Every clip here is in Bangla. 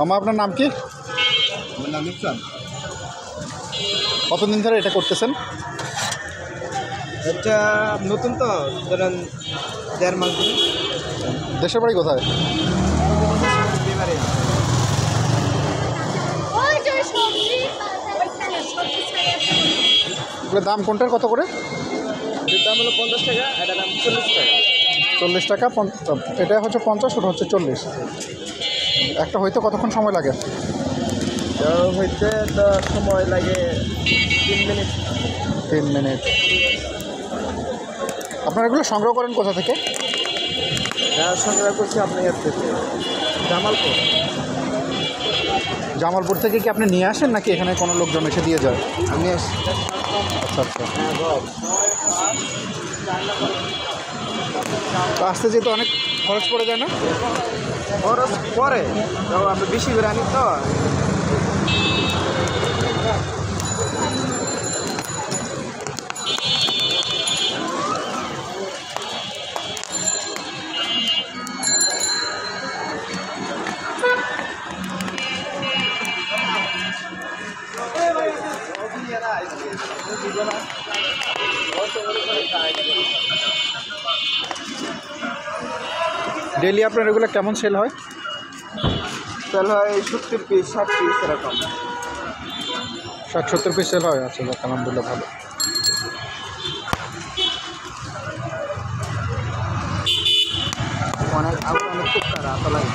মামা আপনার নাম কি? আমার নাম ইসলাম। কতদিন ধরে এটা করতেছেন? এটা নতুন তো ধরেন 1.5 মাস ধরে। দেশের বাড়ি কোথায়? বিমারে এগুলোর দাম কোনটার কত করে? এটার দাম হলো 50 টাকা, এটার দাম 40 টাকা। 40 টাকা। এটা হচ্ছে 50, ওটা হচ্ছে 40। একটা হইতে কতক্ষণ সময় লাগে? তো হইতে তো সময় লাগে 3 মিনিট। 3 মিনিট। আপনারা এগুলো সংগ্রহ করেন কোথা থেকে? সংগ্রহ করছি আপনার কাছ থেকে জামালপুর। জামালপুর থেকে কি আপনি নিয়ে আসেন নাকি এখানে কোনো লোকজন এসে দিয়ে যায়? আমি আসছি। আচ্ছা আচ্ছা। তো আসতে যেতে অনেক খরচ পড়ে যায় না? খরচ পরে তো আপনি বেশি করে আনি তো। ডেইলি আপনার এগুলো কেমন সেল হয়? সেল হয় 70 পিস 60 পিস এরকম। 60-70 পিস সেল হয়। আচ্ছা, আলহামদুলিল্লাহ ভালো। অনেক খুব তারা তো লাগে।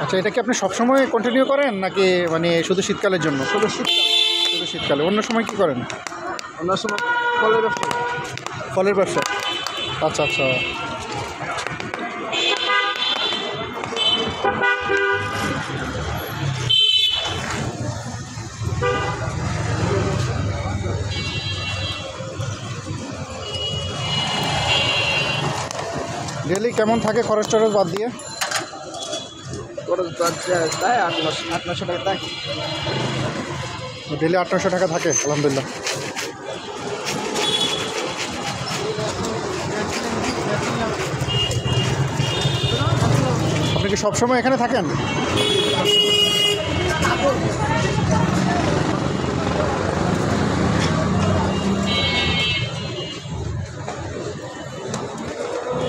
আচ্ছা, এটা কি আপনি সবসময় কন্টিনিউ করেন নাকি মানে শুধু শীতকালের জন্য? শুধু শীতকাল। শুধু শীতকালে। অন্য সময় কি করেন? অন্য সময় ফলের ব্যবসা। ফলের ব্যবসা। আচ্ছা আচ্ছা। ডেলি কেমন থাকে খরচ টরচ বাদ দিয়ে? খরচ বাদ দেয় 800 টাকা থাকে। ডেলি 800 টাকা থাকে, আলহামদুলিল্লাহ। আপনি কি সবসময় এখানে থাকেন?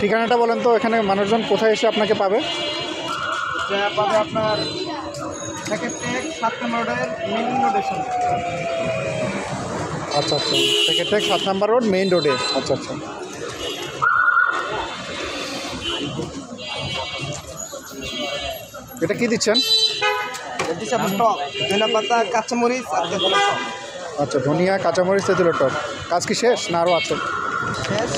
ঠিকানাটা বলেন তো, এখানে মানুষজন কোথায় এসে আপনাকে পাবে? পাবে আপনার 7 নম্বর রোডের মেইন রোডের সামনে। আচ্ছা আচ্ছা, সেক্রেটারি 7 নম্বর রোড মেইন রোডে। আচ্ছা আচ্ছা। এটা কি দিচ্ছেন? এটা আপনার টক, ধনিয়া পাতা, কাঁচামরিচ আর তেঁতুলের টক। আচ্ছা, ধনিয়া, কাঁচামরিচ, তেঁতুলের টক। কাজ কি শেষ না আরও আছে? শেষ।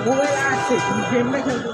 মোবাইল আছে, গেম না খেলতে